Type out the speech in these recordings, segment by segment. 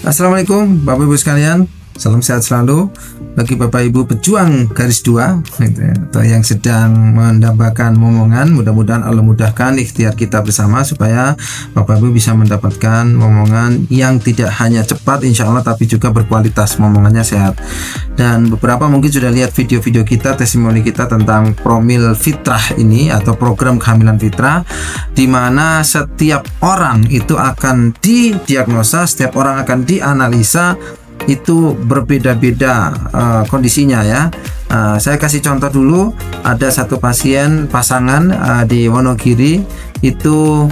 Assalamualaikum Bapak Ibu sekalian, salam sehat selalu bagi Bapak Ibu pejuang garis 2 atau yang sedang mendambakan momongan. Mudah-mudahan Allah mudahkan ikhtiar kita bersama supaya Bapak Ibu bisa mendapatkan momongan yang tidak hanya cepat insya Allah, tapi juga berkualitas, momongannya sehat. Dan beberapa mungkin sudah lihat video-video kita, testimoni kita tentang Promil Fitrah ini atau program kehamilan fitrah, di mana setiap orang itu akan didiagnosa, setiap orang akan dianalisa, itu berbeda-beda kondisinya ya. Saya kasih contoh dulu, ada satu pasien pasangan di Wonogiri itu,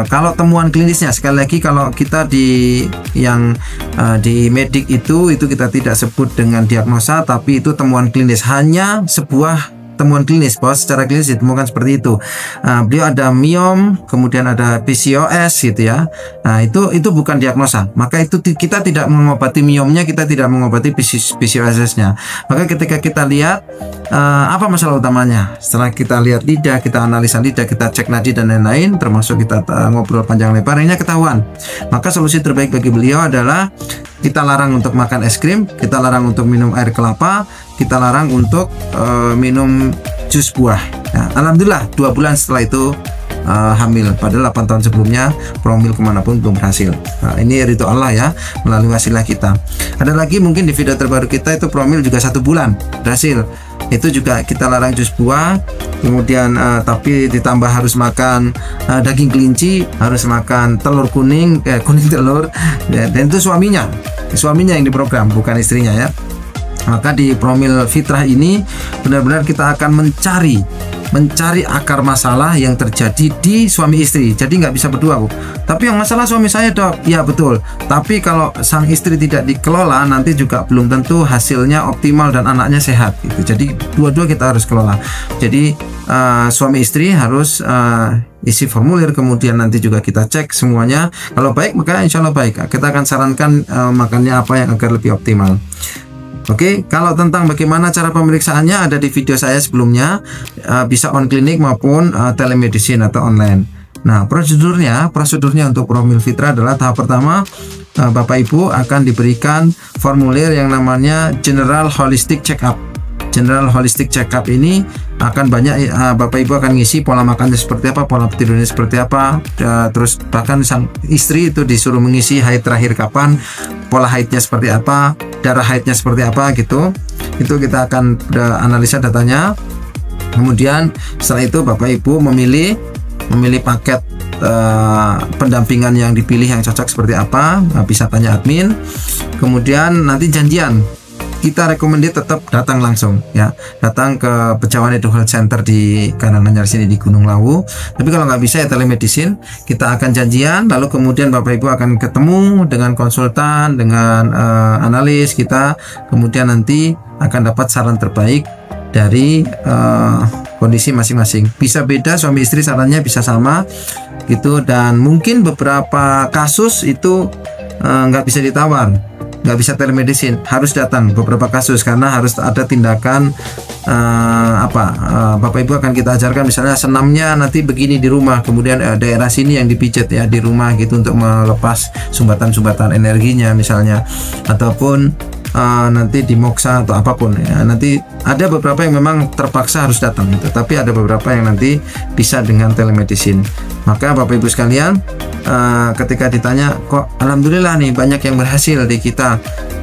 kalau temuan klinisnya, sekali lagi kalau kita di medik itu kita tidak sebut dengan diagnosa, tapi itu temuan klinis, hanya sebuah temuan klinis bahwa secara klinis ditemukan seperti itu. Beliau ada miom, kemudian ada PCOS gitu ya. Nah, itu bukan diagnosa. Maka itu kita tidak mengobati miomnya, kita tidak mengobati PCOS-nya. Maka ketika kita lihat apa masalah utamanya, setelah kita lihat lidah, kita analisa lidah, kita cek nadi dan lain-lain, termasuk kita ngobrol panjang lebar, ini ketahuan. Maka solusi terbaik bagi beliau adalah kita larang untuk makan es krim, kita larang untuk minum air kelapa, kita larang untuk minum jus buah. Nah, alhamdulillah 2 bulan setelah itu hamil. Padahal 8 tahun sebelumnya promil kemanapun belum berhasil. Nah, ini ridho Allah ya, melalui wasilah kita. Ada lagi mungkin di video terbaru kita itu promil juga 1 bulan berhasil. Itu juga kita larang jus buah, kemudian tapi ditambah harus makan daging kelinci, harus makan telur kuning telur ya, dan itu suaminya yang diprogram, bukan istrinya ya. Maka di Promil Fitrah ini benar-benar kita akan mencari akar masalah yang terjadi di suami istri. Jadi nggak bisa berdua, Bu. Tapi yang masalah suami saya, Dok. Ya betul. Tapi kalau sang istri tidak dikelola, nanti juga belum tentu hasilnya optimal dan anaknya sehat gitu. Jadi dua-dua kita harus kelola. Jadi suami istri harus isi formulir, kemudian nanti juga kita cek semuanya. Kalau baik maka insya Allah baik. Kita akan sarankan makannya apa yang agar lebih optimal. Oke, kalau tentang bagaimana cara pemeriksaannya ada di video saya sebelumnya, bisa on klinik maupun telemedicine atau online. Nah, prosedurnya untuk Promil Fitrah adalah tahap pertama, Bapak Ibu akan diberikan formulir yang namanya General Holistic Check-up. General Holistic Check-up ini akan banyak, Bapak Ibu akan ngisi pola makannya seperti apa, pola tidurnya seperti apa, terus bahkan sang istri itu disuruh mengisi haid terakhir kapan, pola haidnya seperti apa, darah haidnya seperti apa gitu. Itu kita akan analisa datanya. Kemudian setelah itu Bapak Ibu memilih paket pendampingan yang dipilih yang cocok seperti apa, bisa tanya admin. Kemudian nanti janjian, kita recommended tetap datang langsung ya, datang ke Becawan Edu Health Center di Karanganyar sini di Gunung Lawu. Tapi kalau nggak bisa ya telemedicine, kita akan janjian, lalu kemudian Bapak Ibu akan ketemu dengan konsultan, dengan analis kita, kemudian nanti akan dapat saran terbaik dari kondisi masing-masing. Bisa beda suami istri sarannya, bisa sama gitu, dan mungkin beberapa kasus itu nggak bisa ditawar, nggak bisa telemedicine, harus datang beberapa kasus karena harus ada tindakan Bapak Ibu akan kita ajarkan, misalnya senamnya nanti begini di rumah, kemudian daerah sini yang dipijat ya di rumah gitu untuk melepas sumbatan-sumbatan energinya misalnya, ataupun nanti di moksa atau apapun ya. Nanti ada beberapa yang memang terpaksa harus datang gitu, tapi ada beberapa yang nanti bisa dengan telemedicine. Maka Bapak Ibu sekalian, ketika ditanya kok alhamdulillah nih banyak yang berhasil di kita,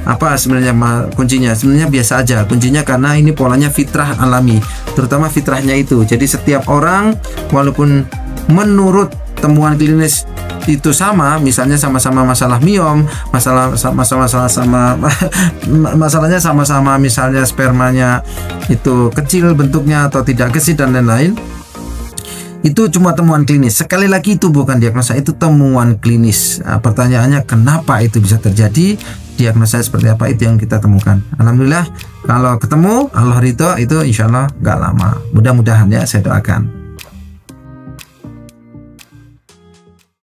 apa sebenarnya kuncinya? Sebenarnya biasa aja kuncinya, karena ini polanya fitrah alami, terutama fitrahnya itu. Jadi setiap orang walaupun menurut temuan klinis itu sama, misalnya sama-sama masalah miom, masalahnya sama-sama misalnya spermanya itu kecil bentuknya atau tidak gesit dan lain-lain, itu cuma temuan klinis. Sekali lagi itu bukan diagnosa, itu temuan klinis. Pertanyaannya kenapa itu bisa terjadi, diagnosa seperti apa, itu yang kita temukan. Alhamdulillah kalau ketemu Allah ridho, itu insya Allah nggak lama, mudah-mudahan ya, saya doakan.